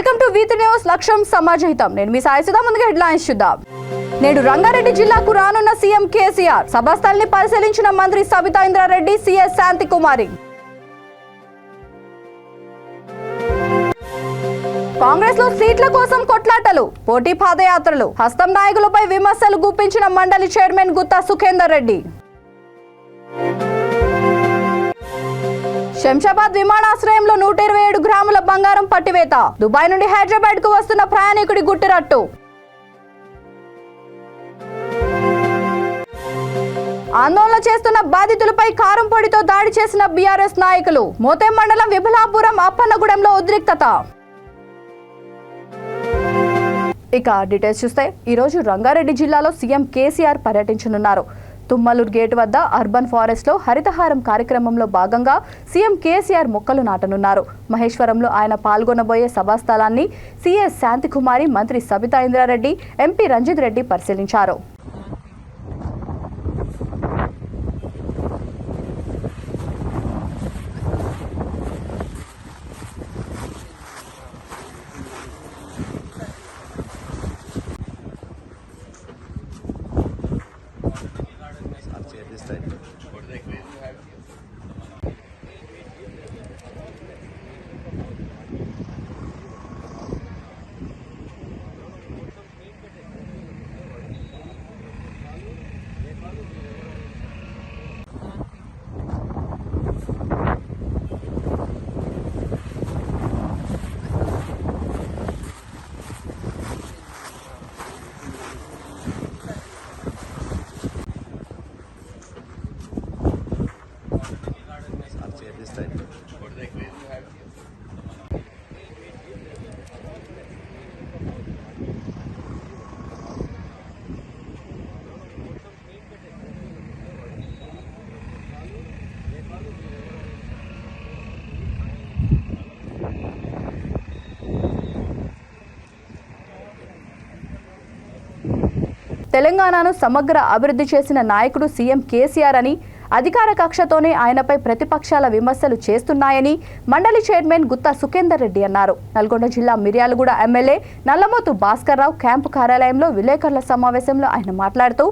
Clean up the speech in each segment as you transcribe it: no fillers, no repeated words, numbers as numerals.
Welcome to V3 news. లక్ష్యం సమాజహితం. నేను మీ సాయిసుదా. ముందుగా హెడ్లైన్స్ చూద్దాం. నేడు రంగారెడ్డి జిల్లాకు రానున్న సీఎం కేసీఆర్. సభాస్థలిని పరిశీలించిన మంత్రి సబితా ఇంద్రారెడ్డి, సిఎస్ శాంతికుమారి. కాంగ్రెస్ లో సీట్ల కోసం కొట్లాటలు, పోటీ పాదయాత్రలు, హస్తం నాయకులపై విమర్శలు గుప్పించిన మండలి చైర్మన్ గుత్తా సుఖేందర్ రెడ్డి. శంషాబాద్ విమానాశ్రయంలో 127 గ్రాముల బంగారం పట్టివేత. దుబాయ్ నుండి హైదరాబాద్ కు వస్తున్న ప్రయాణికుడి గుట్టిరట్టు. ఆందోళన చేస్తున్న బాధితులపై కారం పొడితో దాడి చేసిన బీఆర్ఎస్ నాయకులు. మోతెం మండలం విభలాపురం అప్పన్నగూడెంలో ఉద్రిక్తత. ఇక డీటెయిల్స్ చూస్తే ఈరోజు రంగారెడ్డి జిల్లాలో సీఎం కేసీఆర్ పర్యటించనున్నారు. తుమ్మలూరు గేటు వద్ద అర్బన్ ఫారెస్ట్ లో హరితహారం కార్యక్రమంలో భాగంగా సీఎం కేసీఆర్ మొక్కలు నాటనున్నారు. మహేశ్వరంలో ఆయన పాల్గొనబోయే సభాస్థలాన్ని సిఎస్ శాంతికుమారి, మంత్రి సబితా ఇంద్రారెడ్డి, ఎంపీ రంజిత్ రెడ్డి పరిశీలించారు. తెలంగాణను సమగ్ర అభివృద్ధి చేసిన నాయకుడు సీఎం కేసీఆర్ అని, అధికార కక్షతోనే ఆయనపై ప్రతిపక్షాల విమర్శలు చేస్తున్నాయని మండలి చైర్మన్ గుత్తా సుఖేందర్ రెడ్డి అన్నారు. నల్గొండ జిల్లా మిర్యాలగూడ ఎమ్మెల్యే నల్లమోతు భాస్కర్ రావు క్యాంపు కార్యాలయంలో విలేకరుల సమావేశంలో ఆయన మాట్లాడుతూ,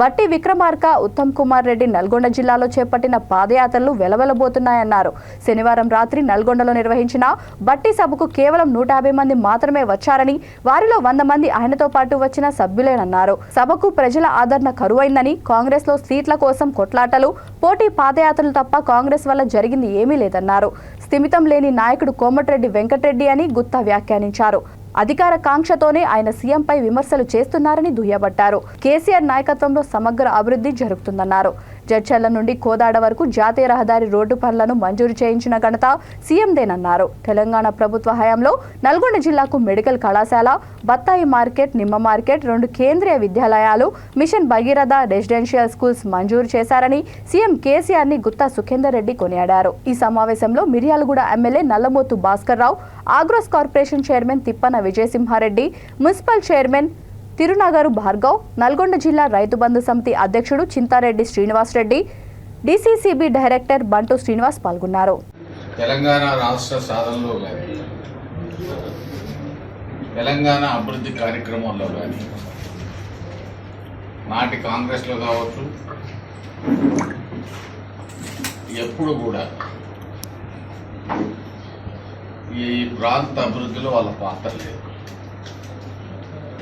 బట్టి విక్రమార్క, ఉత్తమ్ కుమార్ రెడ్డి నల్గొండ జిల్లాలో చేపట్టిన పాదయాత్రలు వెలవెలబోతున్నాయన్నారు. శనివారం రాత్రి నల్గొండలో నిర్వహించిన బట్టి సభకు కేవలం 150 మంది మాత్రమే వచ్చారని, వారిలో 100 మంది ఆయనతో పాటు వచ్చిన సభ్యులేనన్నారు. సభకు ప్రజల ఆదరణ కరువైందని, కాంగ్రెస్ లో సీట్ల కోసం కొట్లాటలు, పోటీ పాదయాత్రలు తప్ప కాంగ్రెస్ వల్ల జరిగింది ఏమీ లేదన్నారు. స్థిమితం లేని నాయకుడు కోమటిరెడ్డి వెంకటరెడ్డి అని గుత్తా వ్యాఖ్యానించారు. అధికార కాంక్షతోనే ఆయన సీఎంపై విమర్శలు చేస్తున్నారని దుయ్యబట్టారు. కేసీఆర్ నాయకత్వంలో సమగ్ర అభివృద్ధి జరుగుతుందన్నారు. జడ్చర్ల నుండి కోదాడ వరకు జాతీయ రహదారి రోడ్డు పనులను మంజూరు చేయించిన ఘనత సీఎందేనన్నారు. తెలంగాణ ప్రభుత్వ హయాంలో నల్గొండ జిల్లాకు మెడికల్ కళాశాల, బత్తాయి మార్కెట్, నిమ్మ మార్కెట్, 2 కేంద్రీయ విద్యాలయాలు, మిషన్ భగీరథ రెసిడెన్షియల్ స్కూల్స్ మంజూరు చేశారని సీఎం కేసీఆర్ ని గుత్తా సుఖేందర్ రెడ్డి కొనియాడారు. ఈ సమావేశంలో Miryalaguda MLA Nallamothu Bhaskar Rao, agros corporation chairman Tippana Vijayasimha Reddy, municipal chairman Tirunagaru Bhargav, Nalgonda జిల్లా రైతు బంధు సమితి అధ్యక్షుడు చింతారెడ్డి శ్రీనివాస్ రెడ్డి, డిసిసిబి డైరెక్టర్ బంటు శ్రీనివాస్ పాల్గొన్నారు. తెలంగాణ రాష్ట్ర సాధనలో కానీ, తెలంగాణ అభివృద్ధి కార్యక్రమంలో కానీ, నాటి కాంగ్రెస్లో కావచ్చు, ఎప్పుడు కూడా ఈ ప్రాంత అభివృద్ధిలో వాళ్ళ పాత్ర లేదు.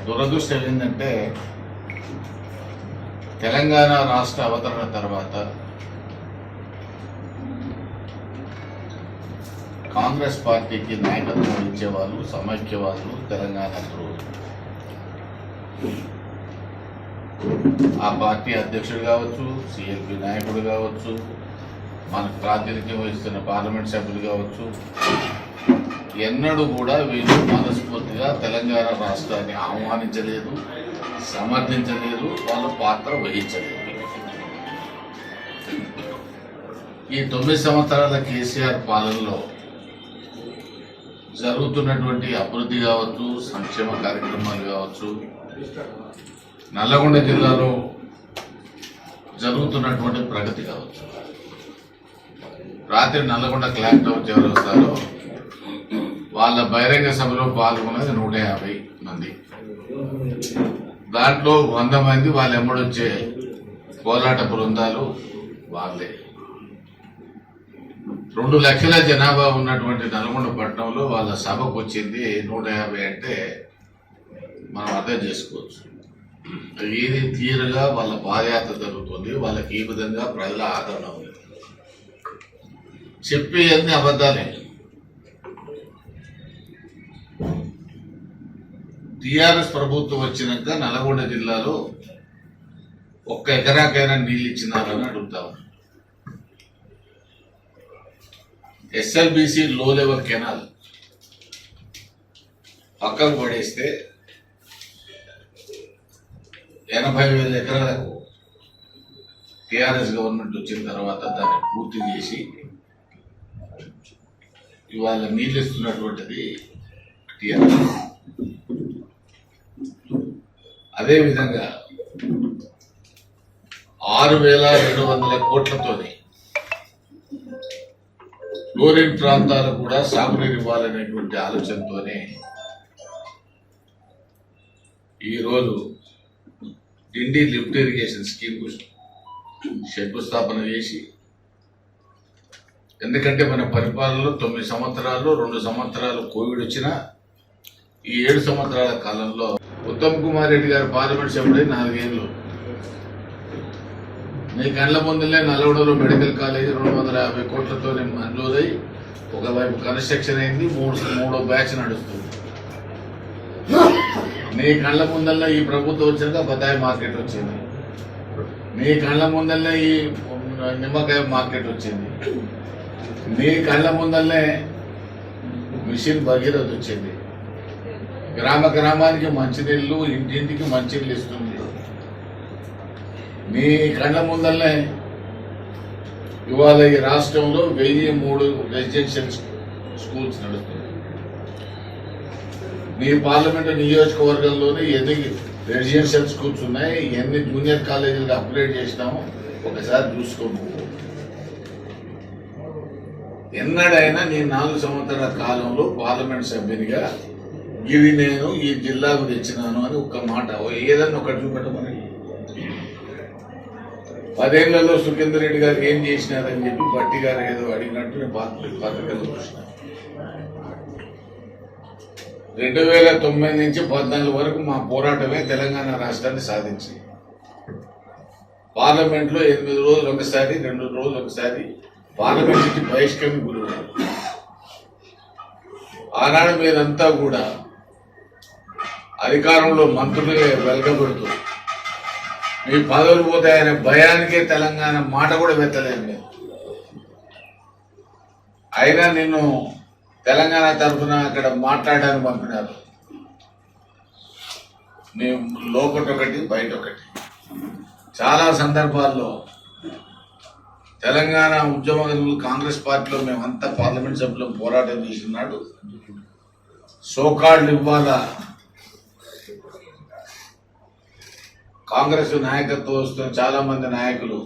దురదృష్టం ఏంటంటే, తెలంగాణ రాష్ట్ర అవతరణ తర్వాత కాంగ్రెస్ పార్టీకి నాయకత్వం వహించేవాళ్ళు సమైక్యవాదులు, తెలంగాణ ద్రోహులు. ఆ పార్టీ అధ్యక్షుడు కావచ్చు, సిఎల్పి నాయకుడు కావచ్చు, మనకు ప్రాతినిధ్యం వహిస్తున్న పార్లమెంట్ సభ్యులు కావచ్చు, ఎన్నడూ కూడా వీళ్ళు మనస్ఫూర్తిగా తెలంగాణ రాష్ట్రాన్ని ఆహ్వానించలేదు, సమర్థించలేదు, వాళ్ళ పాత్ర వహించలేదు. ఈ 9 సంవత్సరాల కేసీఆర్ పాలనలో జరుగుతున్నటువంటి అభివృద్ధి కావచ్చు, సంక్షేమ కార్యక్రమాలు కావచ్చు, నల్లగొండ జిల్లాలో జరుగుతున్నటువంటి ప్రగతి కావచ్చు. రాత్రి నల్లగొండ క్లాక్ టవర్ ఎవరు వస్తారో వాళ్ళ బహిరంగ సభలో పాల్గొన్నది 150 మంది. దాంట్లో 100 మంది వాళ్ళ ఎమ్మడొచ్చే పోరాట బృందాలు వాళ్ళే. 2 లక్షల జనాభా ఉన్నటువంటి నల్గొండ పట్టణంలో వాళ్ళ సభకు వచ్చింది 150 అంటే మనం అర్థం చేసుకోవచ్చు. ఇది తీరుగా వాళ్ళ పాదయాత్ర జరుగుతుంది. వాళ్ళకి ఈ విధంగా ప్రజల ఆదరణ ఉంది. చెప్పి అన్ని అబద్ధాలే. టిఆర్ఎస్ ప్రభుత్వం వచ్చినాక నల్గొండ జిల్లాలో 1 ఎకరాకైనా నీళ్ళు ఇచ్చినారని అడుగుతాము. ఎస్ఎల్బిసి లో లెవెల్ కెనాల్ పక్కకు పడేస్తే 80,000 ఎకరాలకు టిఆర్ఎస్ గవర్నమెంట్ వచ్చిన తర్వాత దాన్ని పూర్తి చేసి ఇవాళ నీళ్ళు ఇస్తున్నటువంటిది టిఆర్ఎస్. అదేవిధంగా 6,200 కోట్లతోని ఫ్లోరిన్ ప్రాంతాలకు కూడా సాగునీరు ఇవ్వాలనేటువంటి ఆలోచనతోనే ఈరోజు డిండి లిఫ్ట్ ఇరిగేషన్ స్కీమ్ శంకుస్థాపన చేసి, ఎందుకంటే మన పరిపాలనలో 9 సంవత్సరాలు 2 సంవత్సరాలు కోవిడ్ వచ్చినా ఈ 7 సంవత్సరాల కాలంలో ఉత్తమ్ కుమార్ రెడ్డి గారు పార్లమెంట్ సభ్యుడై 4 ఏళ్ళు. నీ కళ్ళ ముందులే నల్గొండలో మెడికల్ కాలేజీ 250 కోట్లతో మంజూరై ఒకవైపు కన్స్ట్రక్షన్ అయింది. మూడో బ్యాచ్ నడుస్తుంది. నీ కళ్ళ ముందల్లా ఈ ప్రభుత్వం వచ్చాక బత్తాయి మార్కెట్ వచ్చింది. నీ కళ్ళ ముందల్లే ఈ నిమ్మకాయ మార్కెట్ వచ్చింది. నీ కళ్ళ ముందల్లే మిషన్ భగీరథ వచ్చింది. గ్రామ గ్రామానికి మంచినీళ్ళు, ఇంటింటికి మంచినీళ్ళు ఇస్తుంది. నీ కళ్ళ ముందల్లే ఇవాళ ఈ రాష్ట్రంలో 1003 రెసిడెన్షియల్ స్కూల్స్ నడుస్తుంది. నీ పార్లమెంటు నియోజకవర్గంలోనే ఎన్ని రెసిడెన్షియల్ స్కూల్స్ ఉన్నాయి, ఎన్ని జూనియర్ కాలేజీలు అప్గ్రేడ్ చేసినామో ఒకసారి చూసుకోము. ఎన్నడైనా నీ 4 సంవత్సరాల కాలంలో పార్లమెంట్ సభ్యునిగా ఇది నేను ఈ జిల్లాకు తెచ్చినాను అని ఒక్క మాట ఏదన్నా ఒకటి చూపెట్టమని. 10 ఏళ్లలో సుఖేందర్ రెడ్డి గారు ఏం చేసినారని చెప్పి భట్టి గారు ఏదో అడిగినట్టు నేను పత్రికలు చూసిన. 2009 నుంచి 14 వరకు మా పోరాటమే తెలంగాణ రాష్ట్రాన్ని సాధించి పార్లమెంట్ లో 8 రోజులు ఒకసారి 2 రోజులు ఒకసారి పార్లమెంట్ నుంచి బహిష్కరణ గురువు. ఆనాడు మీరంతా కూడా అధికారంలో మంత్రులుగా వెలగబెడుతూ మీ పదవులు పోతాయనే భయానికే తెలంగాణ మాట కూడా వెత్తలేదు మీరు. అయినా నిన్ను తెలంగాణ తరఫున అక్కడ మాట్లాడడానికి పంపినారు. నీ లోపటొకటి బయటొకటి. చాలా సందర్భాల్లో తెలంగాణ ఉద్యమకారులు కాంగ్రెస్ పార్టీలో మేమంతా పార్లమెంట్ సభ్యులు పోరాటం చేస్తున్నాడు. సోకాళ్ళు ఇవ్వాల కాంగ్రెస్ నాయకత్వం వస్తున్న చాలా మంది నాయకులు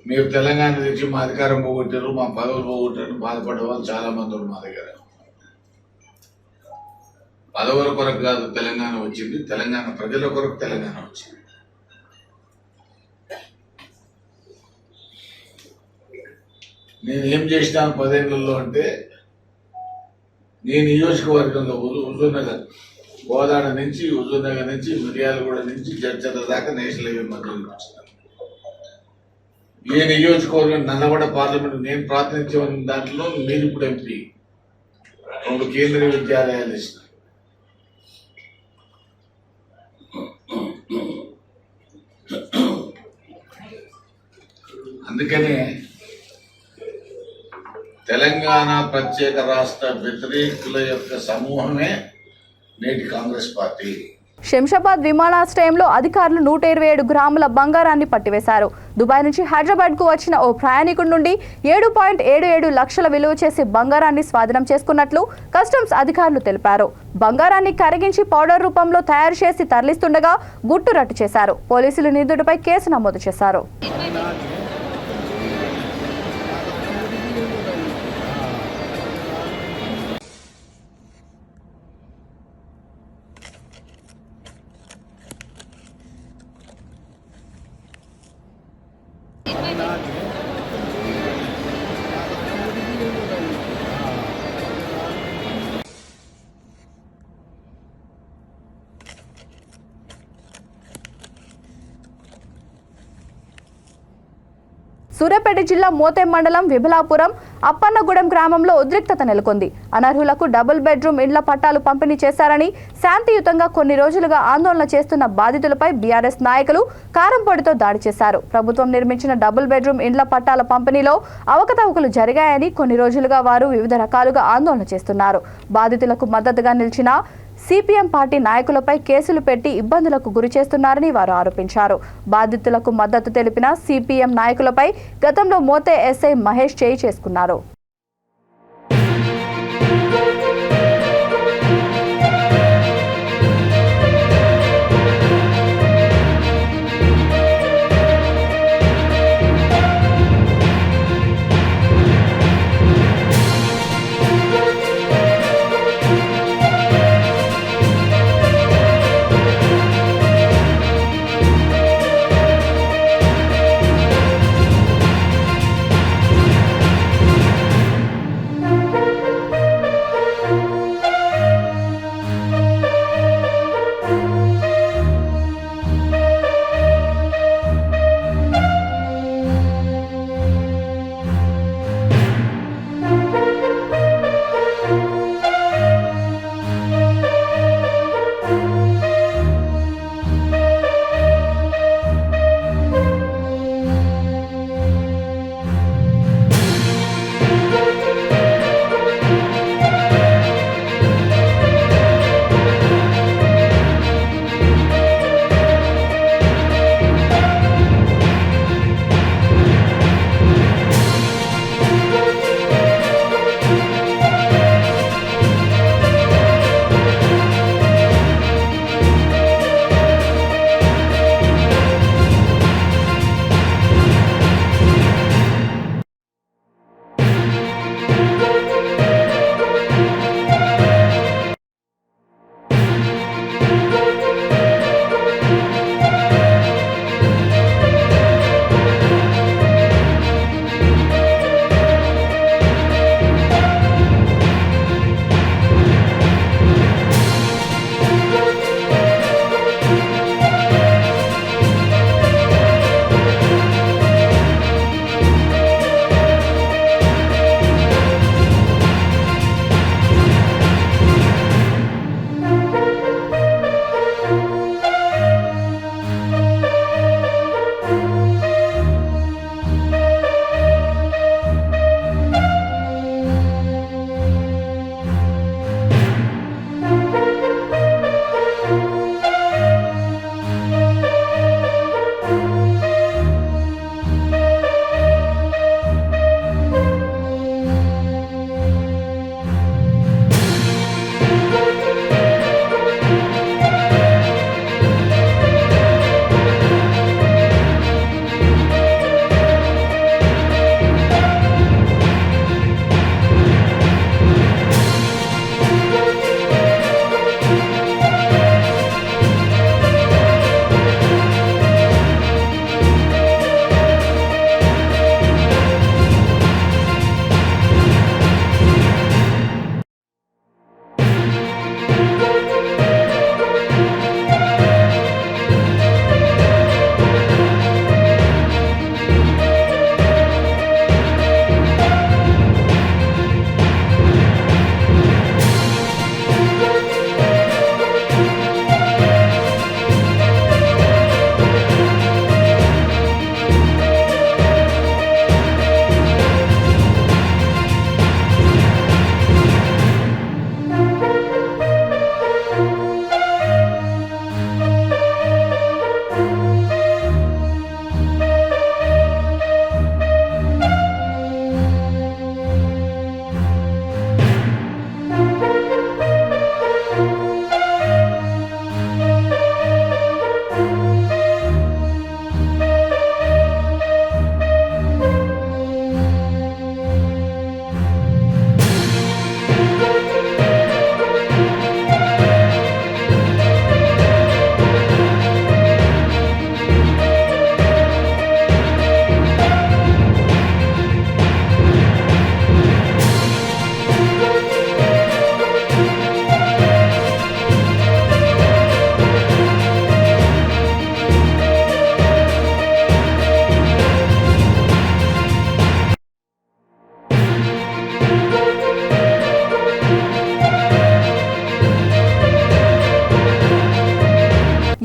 మీరు తెలంగాణ నుంచి మా అధికారం పోగొట్టారు, మా పదవులు పోగొట్టారు బాధపడే వాళ్ళు చాలా మంది ఉన్నారు మా దగ్గర. పదవుల కొరకు కాదు తెలంగాణ వచ్చింది, తెలంగాణ ప్రజల కొరకు తెలంగాణ వచ్చింది. నేను ఏం చేసినాను 10 ఏళ్లలో అంటే, నీ నియోజకవర్గంలో హుజూర్నగర్, కోదాడ నుంచి హుజూర్నగర్ నుంచి మిర్యాలగూడ నుంచి జడ్చర్ల దాకా నేషనల్ హైవే మధ్యలో వచ్చినాను. ఏ నియోజకవర్గం నల్లగొండ పార్లమెంట్ నేను ప్రాతినిధ్యం దాంట్లో మీరు ఇప్పుడు ఎంపీ 2 కేంద్రీయ విద్యాలయాలు ఇచ్చిన. అందుకనే తెలంగాణ ప్రత్యేక రాష్ట్ర వ్యతిరేకుల యొక్క సమూహమే నేటి కాంగ్రెస్ పార్టీ. శంషాబాద్ విమానాశ్రయంలో అధికారులు 127 గ్రాముల బంగారాన్ని పట్టివేశారు. దుబాయ్ నుంచి హైదరాబాద్కు వచ్చిన ఓ ప్రయాణికుడి నుండి 7.77 లక్షల విలువ చేసే బంగారాన్ని స్వాధీనం చేసుకున్నట్లు కస్టమ్స్ అధికారులు తెలిపారు. బంగారాన్ని కరిగించి పౌడర్ రూపంలో తయారు చేసి తరలిస్తుండగా గుట్టు రట్టు చేశారు. పోలీసులు నిందితుడిపై కేసు నమోదు చేశారు. సూర్యాపేట జిల్లా మోతే మండలం విభలాపురం అప్పన్నగూడెం గ్రామంలో ఉద్రిక్తత నెలకొంది. అనర్హులకు డబుల్ బెడ్రూమ్ ఇండ్ల పట్టాలు పంపిణీ చేశారని శాంతియుతంగా కొన్ని రోజులుగా ఆందోళన చేస్తున్న బాధితులపై బీఆర్ఎస్ నాయకులు కారంపొడితో దాడి చేశారు. ప్రభుత్వం నిర్మించిన డబుల్ బెడ్రూమ్ ఇండ్ల పట్టాల పంపిణీలో అవకతవకలు జరిగాయని కొన్ని రోజులుగా వారు వివిధ రకాలుగా ఆందోళన చేస్తున్నారు. బాధితులకు మద్దతుగా నిలిచిన సిపిఎం పార్టీ నాయకులపై కేసులు పెట్టి ఇబ్బందులకు గురి చేస్తున్నారని వారు ఆరోపించారు. బాధితులకు మద్దతు తెలిపిన సిపిఎం నాయకులపై గతంలో మోతే ఎస్ఐ మహేష్ చేయి చేసుకున్నారు.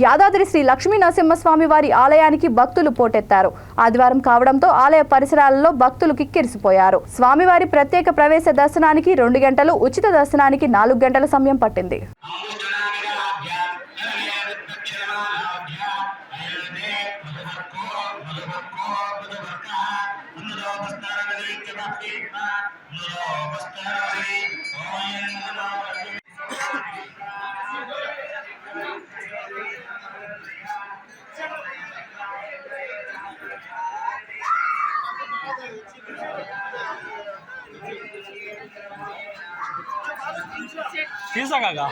యాదాద్రి శ్రీ లక్ష్మీ నరసింహస్వామి వారి ఆలయానికి భక్తులు పోటెత్తారు. ఆదివారం కావడంతో ఆలయ పరిసరాలలో భక్తులు కిక్కిరిసిపోయారు. స్వామివారి ప్రత్యేక ప్రవేశ దర్శనానికి 2 గంటలు, ఉచిత దర్శనానికి 4 గంటల సమయం పట్టింది. తీసాగా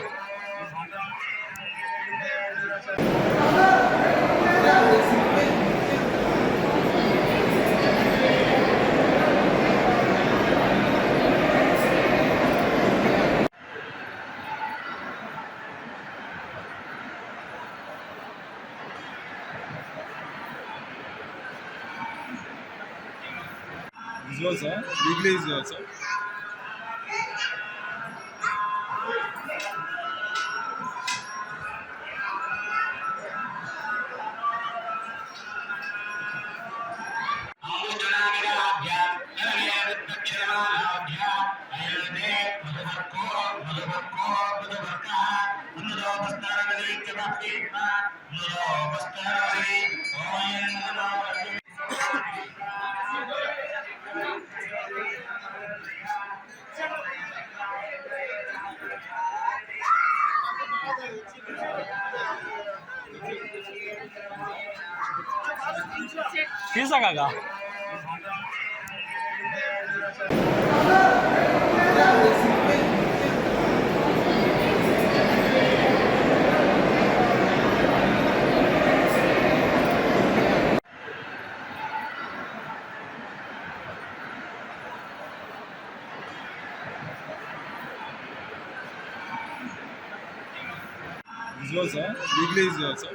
visuals, legally is also. తీసాగా visuals, legally is also.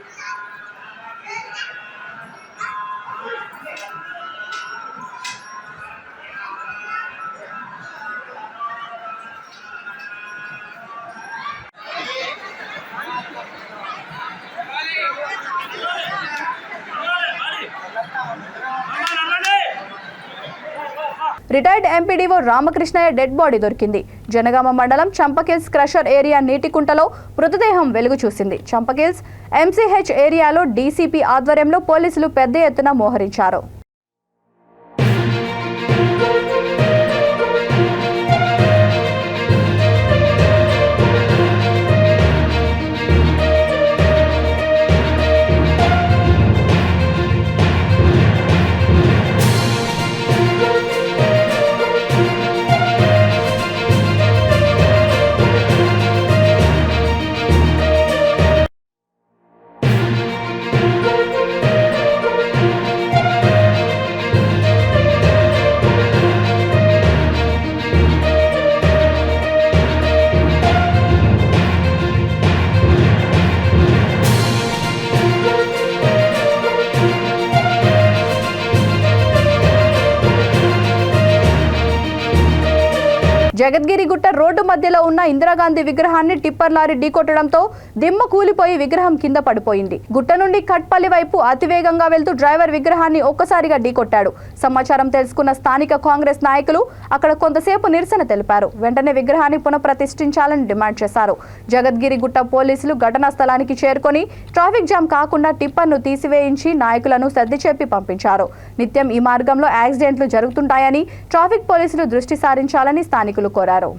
Retired MPDO Ramakrishnaiah dead body దొరికింది. జనగామ మండలం చంపకిల్స్ క్రషర్ ఏరియా నీటికుంటలో మృతదేహం వెలుగు చూసింది. చంపకిల్స్ ఎంసీహెచ్ ఏరియాలో డీసీపీ ఆధ్వర్యంలో పోలీసులు పెద్ద ఎత్తున మోహరించారు. జగద్గిరిగుట్ట రోడ్డు మధ్యలో ఉన్న ఇందిరాగాంధీ విగ్రహాన్ని టిప్పర్ లారీ ఢీకొట్టడంతో దిమ్మ కూలిపోయి విగ్రహం కింద పడిపోయింది. గుట్ట నుండి కట్పల్లి వైపు అతివేగంగా వెళ్తూ డ్రైవర్ విగ్రహాన్ని ఒక్కసారిగా ఢీకొట్టాడు. సమాచారం తెలుసుకున్న స్థానిక కాంగ్రెస్ నాయకులు అక్కడ కొంతసేపు నిరసన తెలిపారు. వెంటనే విగ్రహాన్ని పునఃప్రతిష్ఠించాలని డిమాండ్ చేశారు. జగద్గిరిగుట్ట పోలీసులు ఘటనా స్థలానికి చేరుకొని ట్రాఫిక్ జామ్ కాకుండా టిప్పర్ను తీసివేయించి నాయకులను సర్ది చెప్పి పంపించారు. నిత్యం ఈ మార్గంలో యాక్సిడెంట్లు జరుగుతుంటాయని ట్రాఫిక్ పోలీసులు దృష్టి సారించాలని స్థానికులు కోరారు.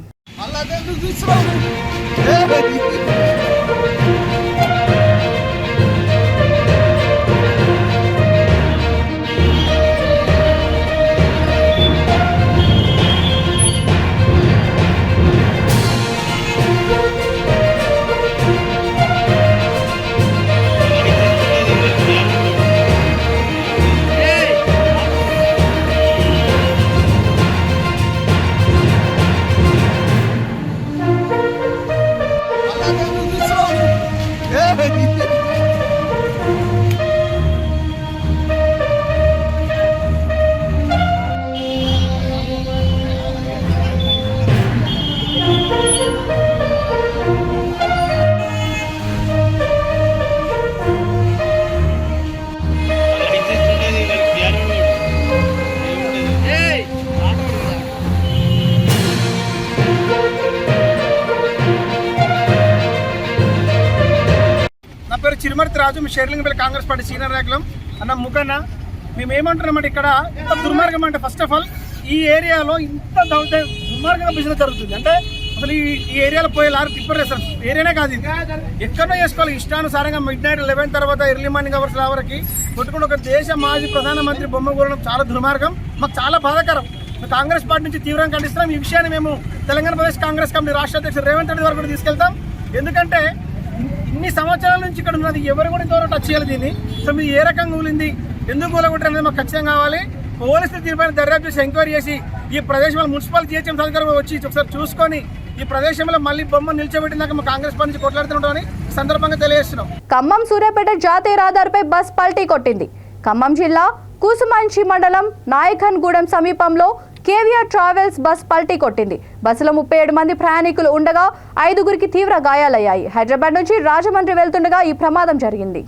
పేరు చిరుమర్తి రాజు, మీ షేర్లింగపల్లి కాంగ్రెస్ పార్టీ సీనియర్ నాయకులం. అన్న ముఖన్న మేము ఏమంటున్నామంటే ఇక్కడ ఇంత దుర్మార్గం అంటే ఫస్ట్ ఆఫ్ ఆల్ ఈ ఏరియాలో ఇంత దుర్మార్గంగా బిజినెస్ జరుగుతుంది. అంటే అసలు ఈ ఏరియాలో పోయే లారీ టిప్పర్ వేస్తారు, ఏరియానే కాదు ఇది, ఎక్కడో చేసుకోవాలి ఇష్టానుసారంగా మిడ్ నైట్ 11 తర్వాత ఎర్లీ మార్నింగ్ అవర్స్ వరకు కొట్టుకుని ఒక దేశ మాజీ ప్రధానమంత్రి బొమ్మ కూడడం చాలా దుర్మార్గం, మాకు చాలా బాధాకరం. కాంగ్రెస్ పార్టీ నుంచి తీవ్రంగా ఖండిస్తున్నాం. ఈ విషయాన్ని మేము తెలంగాణ ప్రదేశ్ కాంగ్రెస్ కమిటీ రాష్ట్ర అధ్యక్షుడు రేవంత్ రెడ్డి వరకు కూడా తీసుకెళ్తాం. ఎందుకంటే ఇన్ని సంవత్సరాల నుంచి ఇక్కడ ఉన్నది, ఎవరు కూడా ఇంతవరకు టచ్ చేయాలి దీన్ని. సో మీరు ఏ రకంగా ఊలింది, ఎందుకు కూలగొట్టారు అనేది మాకు ఖచ్చితంగా కావాలి. పోలీసులు దీనిపైన దర్యాప్తు చేసి ఎంక్వైరీ చేసి ఈ ప్రదేశంలో మున్సిపల్ జిహెచ్ఎంసీ అధికారులు వచ్చి ఒకసారి చూసుకొని ఈ ప్రదేశంలో మళ్ళీ బొమ్మ నిలిచబెట్టినాక మా కాంగ్రెస్ పార్టీ నుంచి కొట్లాడుతుంటామని సందర్భంగా తెలియజేస్తున్నాం. ఖమ్మం సూర్యాపేట జాతీయ రహదారిపై బస్ పల్టీ కొట్టింది. ఖమ్మం జిల్లా కూసుమంచి మండలం నాయకన్గూడెం సమీపంలో కేవీఆర్ ట్రావెల్స్ బస్ పల్టీ కొట్టింది. బస్సులో 37 మంది ప్రయాణికులు ఉండగా 5గురికి తీవ్ర గాయాలయ్యాయి. హైదరాబాద్ నుంచి రాజమండ్రి వెళ్తుండగా ఈ ప్రమాదం జరిగింది.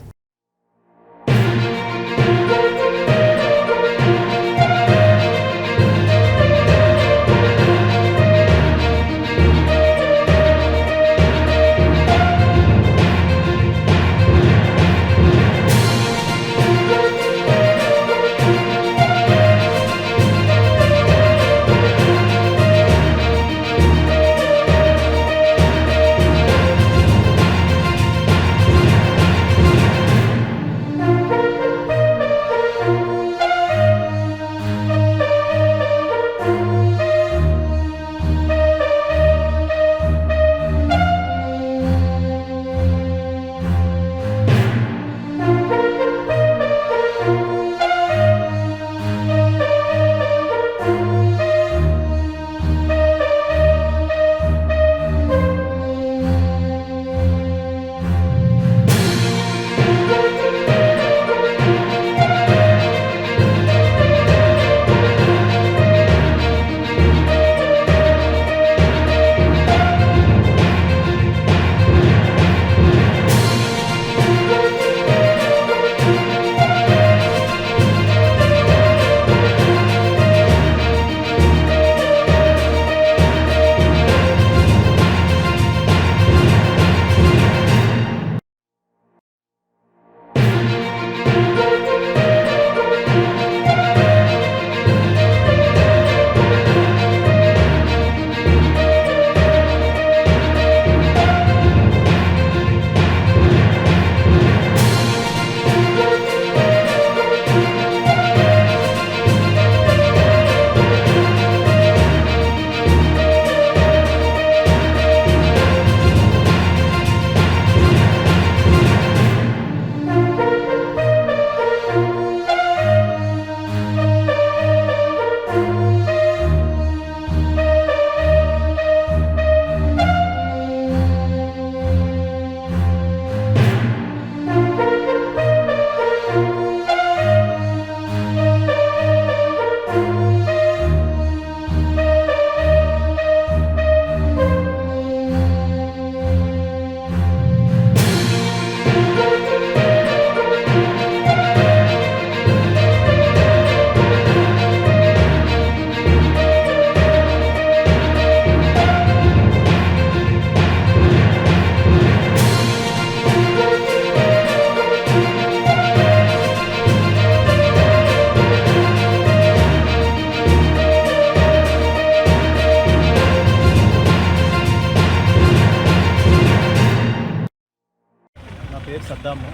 పేరు సద్దాము.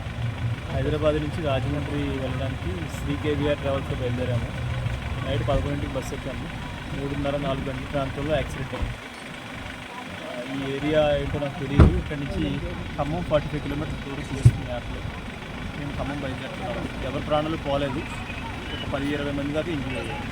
హైదరాబాద్ నుంచి రాజమండ్రి వెళ్ళడానికి శ్రీ కేవీఆర్ ట్రావెల్స్లో బయలుదేరాము. నైట్ 11ంటికి బస్సు ఎక్కాము. 3:30, 4 గంటల ప్రాంతంలో యాక్సిడెంట్ అయింది. ఈ ఏరియా ఏంటో నాకు తెలియదు. ఇక్కడ నుంచి ఖమ్మం 45 కిలోమీటర్స్ దూరం చూస్తుంది యాప్లో. మేము ఖమ్మం బయలుదేరుతున్నాము. ఎవరి ప్రాణాలు పోలేదు. ఒక 10-20 మంది దాకా ఇంజూరీ అయ్యారు.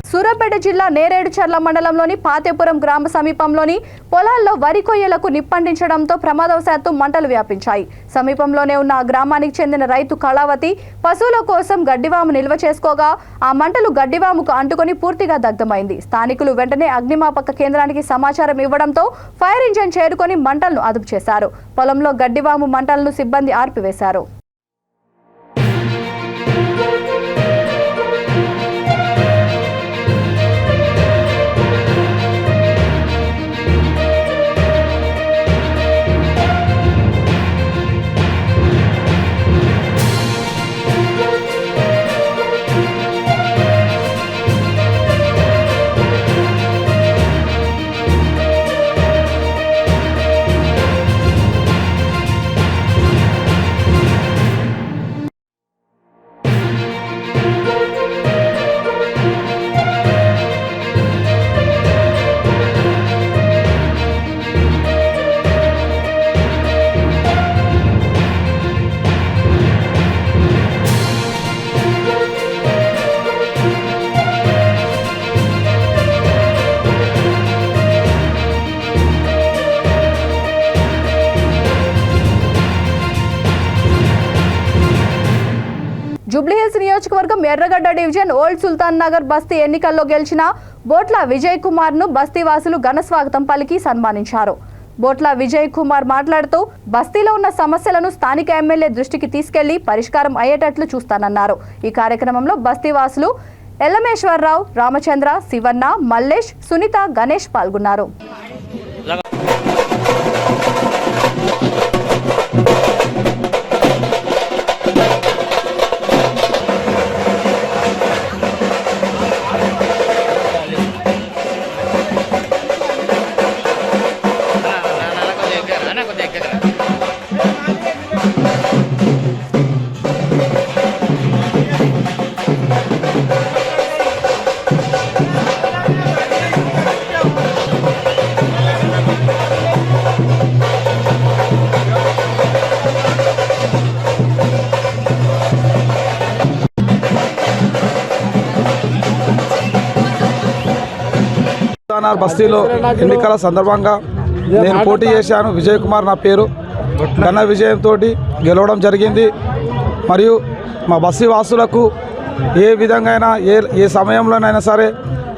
సూర్యాపేట జిల్లా నేరేడుచర్ల మండలంలోని పాతేపురం గ్రామ సమీపంలోని పొలాల్లో వరి కొయ్యలకు నిప్పంటించడంతో ప్రమాదవశాత్తు మంటలు వ్యాపించాయి. సమీపంలోనే ఉన్న ఆ గ్రామానికి చెందిన రైతు కళావతి పశువుల కోసం గడ్డివాము నిల్వ చేసుకోగా ఆ మంటలు గడ్డివాముకు అంటుకొని పూర్తిగా దగ్ధమైంది. స్థానికులు వెంటనే అగ్నిమాపక కేంద్రానికి సమాచారం ఇవ్వడంతో ఫైర్ ఇంజిన్ చేరుకొని మంటలను అదుపు చేశారు. పొలంలో గడ్డివాము మంటలను సిబ్బంది ఆర్పివేశారు. జూబ్లీహిల్స్ నియోజకవర్గం ఎర్రగడ్డ డివిజన్ ఓల్డ్ సుల్తాన్ నగర్ బస్తీ ఎన్నికల్లో గెలిచిన బోట్ల విజయ్ కుమార్ ను బస్తీవాసులు ఘన స్వాగతం పలికి సన్మానించారు. బోట్ల విజయ్ కుమార్ మాట్లాడుతూ బస్తీలో ఉన్న సమస్యలను స్థానిక ఎమ్మెల్యే దృష్టికి తీసుకెళ్లి పరిష్కారం అయ్యేటట్లు చూస్తానన్నారు. ఈ కార్యక్రమంలో బస్తీవాసులు ఎల్లమేశ్వరరావు, రామచంద్ర, శివన్న, మల్లేష్, సునీత, గణేష్ పాల్గొన్నారు. బస్తీలో ఎన్నికల సందర్భంగా నేను పోటీ చేశాను. విజయ్ కుమార్ నా పేరు. ఘన విజయంతో గెలవడం జరిగింది. మరియు మా బస్తీ వాసులకు ఏ విధంగా ఏ సమయంలోనైనా సరే,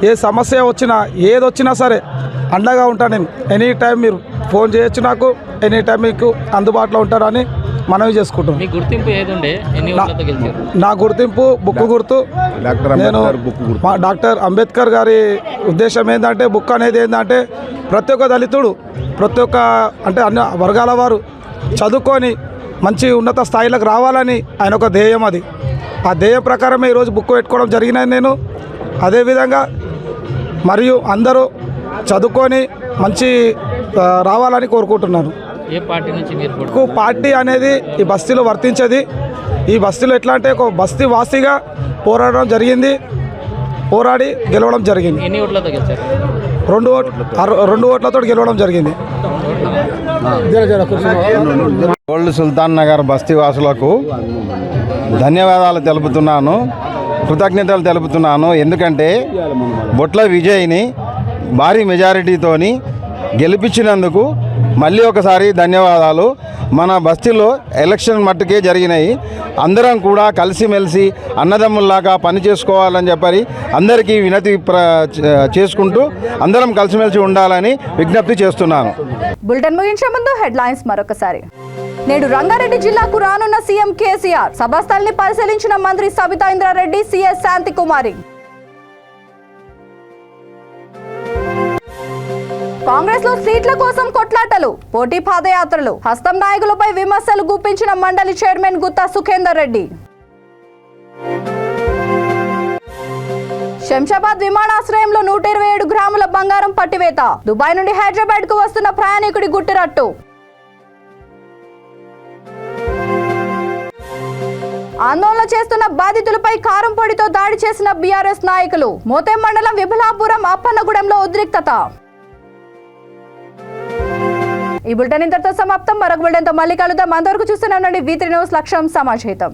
ఏ సమస్య వచ్చినా, ఏదొచ్చినా సరే అండగా ఉంటాను నేను. ఎనీ టైం మీరు ఫోన్ చేయొచ్చు, నాకు ఎనీ టైం మీకు అందుబాటులో ఉంటారని మనవి చేసుకుంటున్నాను. మీ గుర్తింపు ఏదుండే? ఎన్ని ఓట్లతో గెలిచారు? నా గుర్తింపు బుక్ గుర్తు. నేను మా డాక్టర్ అంబేద్కర్ గారి ఉద్దేశం ఏంటంటే, బుక్ అనేది ఏంటంటే ప్రతి ఒక్క దళితుడు, ప్రతి ఒక్క అంటే అన్ని వర్గాల వారు చదువుకొని మంచి ఉన్నత స్థాయిలకు రావాలని ఆయన ఒక ధ్యేయం. అది ఆ ధ్యేయం ప్రకారమే ఈరోజు బుక్ పెట్టుకోవడం జరిగినది నేను. అదేవిధంగా మరియు అందరూ చదువుకొని మంచి రావాలని కోరుకుంటున్నాను. ఏ పార్టీ నుంచి మీరు? పార్టీ అనేది ఈ బస్తీలో వర్తించేది. ఈ బస్తీలో ఎట్లా అంటే ఒక బస్తీ వాసిగా పోరాడడం జరిగింది, పోరాడి గెలవడం జరిగింది. ఎన్ని ఓట్లతో గెలిచారు? 2 ఓట్లతో గెలవడం జరిగింది. ఓల్డ్ సుల్తాన్ నగర్ బస్తీ వాసులకు ధన్యవాదాలు తెలుపుతున్నాను, కృతజ్ఞతలు తెలుపుతున్నాను. ఎందుకంటే బొట్ల విజయ్ని భారీ మెజారిటీతోని గెలిపించినందుకు మళ్ళీ ఒకసారి ధన్యవాదాలు. మన బస్తీలో ఎలక్షన్ మట్టుకే జరిగినాయి. అందరం కూడా కలిసిమెలిసి అన్నదమ్ముల్లాగా పని చేసుకోవాలని చెప్పి అందరికీ వినతి చేసుకుంటూ అందరం కలిసిమెలిసి ఉండాలని విజ్ఞప్తి చేస్తున్నాను. బులెటిన్ ముగించే ముందు హెడ్లైన్స్ మరొకసారి. నేడు రంగారెడ్డి జిల్లాకు రానున్న సీఎం కేసీఆర్. సభాస్థలిని పరిశీలించిన మంత్రి సబితా ఇంద్రారెడ్డి, సీఎస్ శాంతికుమారి. కాంగ్రెస్ లో సీట్ల కోసం కొట్లాటలు, పోటీ పాదయాత్రలు, హస్తం నాయకులపై విమర్శలు గుప్పించిన మండలి చైర్మన్ గుత్తా సుఖేందర్ రెడ్డి. శంషాబాద్ విమానాశ్రయంలో 127 గ్రాముల బంగారం పట్టివేత. దుబాయ్ నుండి హైదరాబాద్ కు వస్తున్న ప్రయాణికుడి గుట్టిరట్టు. ఆందోళన చేస్తున్న బాధితులపై కారం పొడితో దాడి చేసిన బీఆర్ఎస్ నాయకులు. మోతెం మండలం విభలాపురం అప్పన్నగూడెంలో ఉద్రిక్తత. ఈ బులెటిన్ ఇంతటితో సమాప్తం. మరొక బులెటిన్తో మళ్ళీ కలుద్దాం. అంతవరకు చూస్తూనే ఉండండి V3 న్యూస్. లక్ష్యం సమాజహితం.